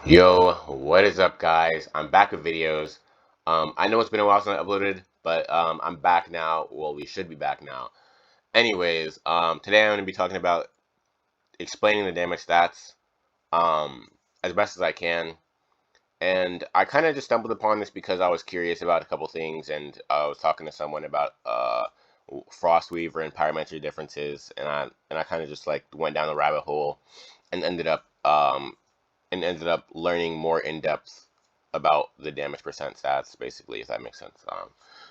Yo, what is up, guys? I'm back with videos. I know it's been a while since I uploaded, but I'm back now. Well, we should be back now. Anyways, today I'm going to be talking about explaining the damage stats as best as I can. And I kind of just stumbled upon this because I was curious about a couple things, and I was talking to someone about Frostweaver and pyrometry differences, and I kind of just like went down the rabbit hole and ended up learning more in depth about the damage percent stats, basically, if that makes sense.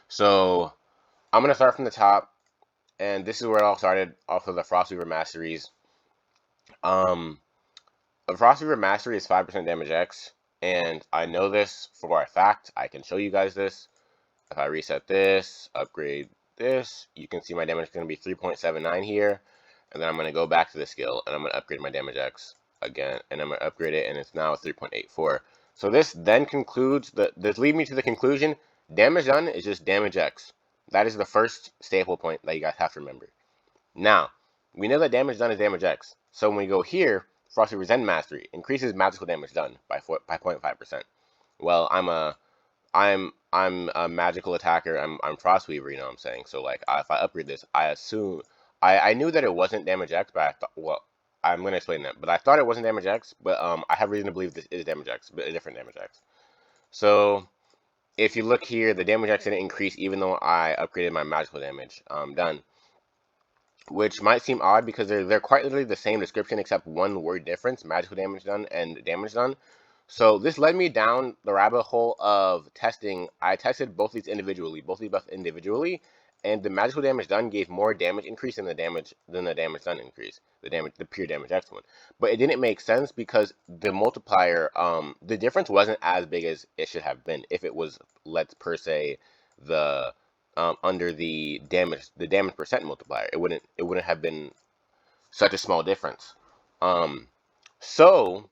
So I'm gonna start from the top, and this is where it all started, off of the Frostweaver Masteries. Um, a Frostweaver Mastery is 5% damage X, and I know this for a fact. I can show you guys this. If I reset this, upgrade this, you can see my damage is going to be 3.79 here, and then I'm going to go back to the skill, and I'm going to upgrade my damage X again, and I'm going to upgrade it, and it's now 3.84. So this then concludes, this leads me to the conclusion, damage done is just damage X. That is the first staple point that you guys have to remember. Now, we know that damage done is damage X, so when we go here, Frostweaver Zen Mastery increases magical damage done by 0.5%. Well, I'm a magical attacker. I'm Frostweaver, you know what I'm saying? So like if I upgrade this, I knew that it wasn't damage X, but I thought, well, I'm gonna explain that. But I thought it wasn't damage X, but I have reason to believe this is damage X, but a different damage X. So if you look here, the damage X didn't increase even though I upgraded my magical damage done, which might seem odd because they're quite literally the same description except one word difference: magical damage done and damage done. So this led me down the rabbit hole of testing. I tested both these buffs individually, and the magical damage done gave more damage increase than the damage done increase. The pure damage X one. But it didn't make sense because the multiplier, the difference wasn't as big as it should have been if it was, let's per se, the under the damage percent multiplier. It wouldn't have been such a small difference. Um, so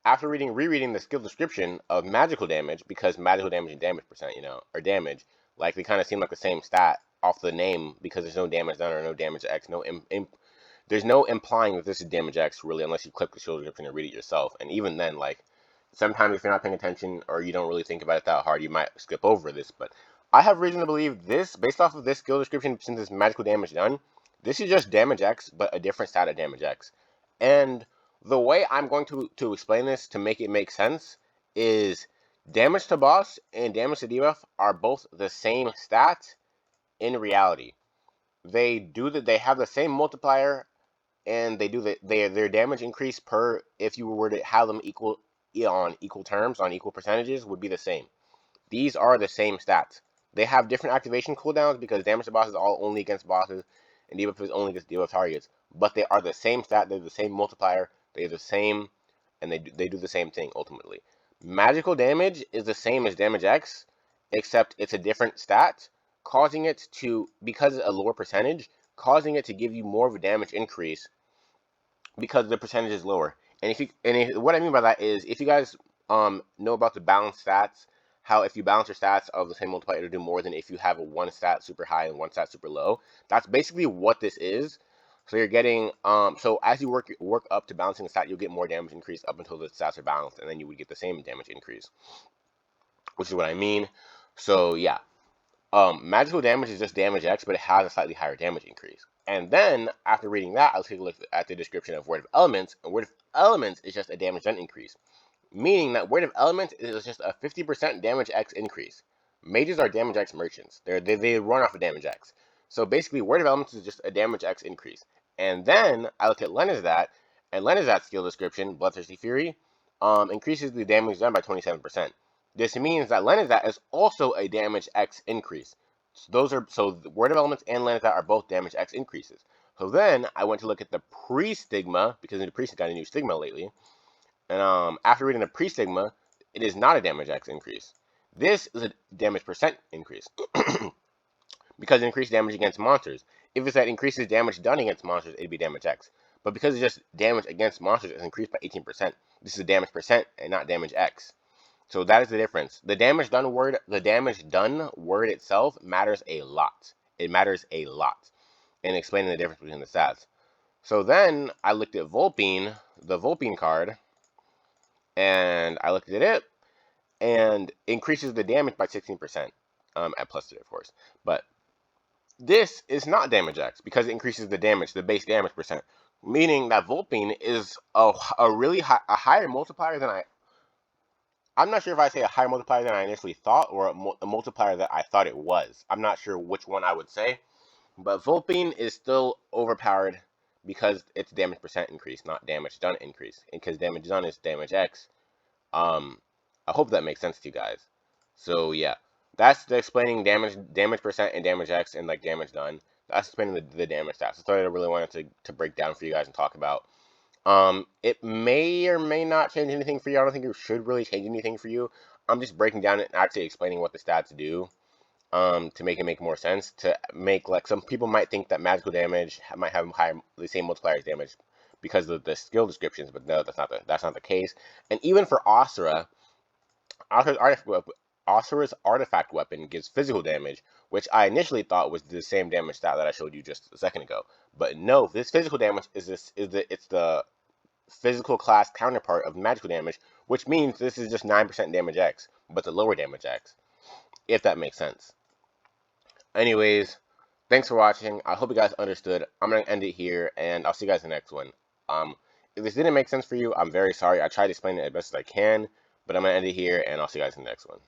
after rereading the skill description of magical damage, because magical damage and damage percent, or damage, like they kind of seem like the same stat off the name because there's no damage done or no damage X. There's no implying that this is damage X really, unless you click the skill description and read it yourself. And even then, like sometimes if you're not paying attention or you don't really think about it that hard, you might skip over this. But I have reason to believe this, based off of this skill description, since it's magical damage done, this is just damage X, but a different stat of damage X. And the way I'm going to explain this to make it make sense is damage to boss and damage to debuff are both the same stat in reality. They have the same multiplier, and their damage increase per, if you were to have them on equal terms, on equal percentages, would be the same. These are the same stats. They have different activation cooldowns because damage to bosses is all only against bosses, and debuff is only against debuff targets. But they are the same stat. They're the same multiplier. They're the same, and they do the same thing ultimately. Magical damage is the same as damage X, except it's a different stat, causing it to, because it's a lower percentage, causing it to give you more of a damage increase because the percentage is lower. What I mean by that is, if you guys know about the balance stats, how if you balance your stats of the same multiplier, it'll do more than if you have a one stat super high and one stat super low. That's basically what this is. So you're getting so as you work up to balancing the stat, you'll get more damage increase up until the stats are balanced, and then you would get the same damage increase, which is what I mean. So yeah, magical damage is just damage X, but it has a slightly higher damage increase. And then, after reading that, I'll take a look at the description of Word of Elements, and Word of Elements is just a damage done increase, meaning that Word of Elements is just a 50% damage X increase. Mages are damage X merchants. They run off of damage X. So basically, Word of Elements is just a damage X increase. And then, I look at Lenizat, and Lenizat's skill description, Bloodthirsty Fury, increases the damage done by 27%. This means that Lenizat is also a damage X increase. So the Word of Elements and Lenizat are both damage X increases. So then I went to look at the pre-stigma, because the priest got a new stigma lately. And after reading the pre-stigma, it is not a damage X increase. This is a damage percent increase because it increases damage against monsters. If it's that increases damage done against monsters, it'd be damage X. But because it's just damage against monsters, it's increased by 18%. This is a damage percent and not damage X. So that is the difference. The damage done word itself matters a lot. It matters a lot in explaining the difference between the stats. So then I looked at Volpine, the Volpine card, and I looked at it, and increases the damage by 16%, at +3, of course. But this is not damage X because it increases the damage, the base damage percent, meaning that Volpine is a really a higher multiplier than I'm not sure if I say a higher multiplier than I initially thought or a multiplier that I thought it was. I'm not sure which one I would say, but Volpine is still overpowered because it's damage percent increase, not damage done increase. Because damage done is damage X. I hope that makes sense to you guys. So yeah, that's the explaining damage percent and damage X and like damage done. That's explaining the damage stats. That's what I really wanted to break down for you guys and talk about. It may or may not change anything for you. I don't think it should really change anything for you. I'm just breaking down it and actually explaining what the stats do. To make it make more sense. To make, like, some people might think that magical damage might have the same multiplier as damage because of the skill descriptions, but no, that's not the case. And even for Asura, Asura's artifact weapon gives physical damage, which I initially thought was the same damage stat that I showed you just a second ago. But no, this physical damage it's the physical class counterpart of magical damage, which means this is just 9% damage X, but the lower damage X, if that makes sense. Anyways, thanks for watching. I hope you guys understood. I'm going to end it here, and I'll see you guys in the next one. If this didn't make sense for you, I'm very sorry. I tried to explain it as best as I can, but I'm going to end it here, and I'll see you guys in the next one.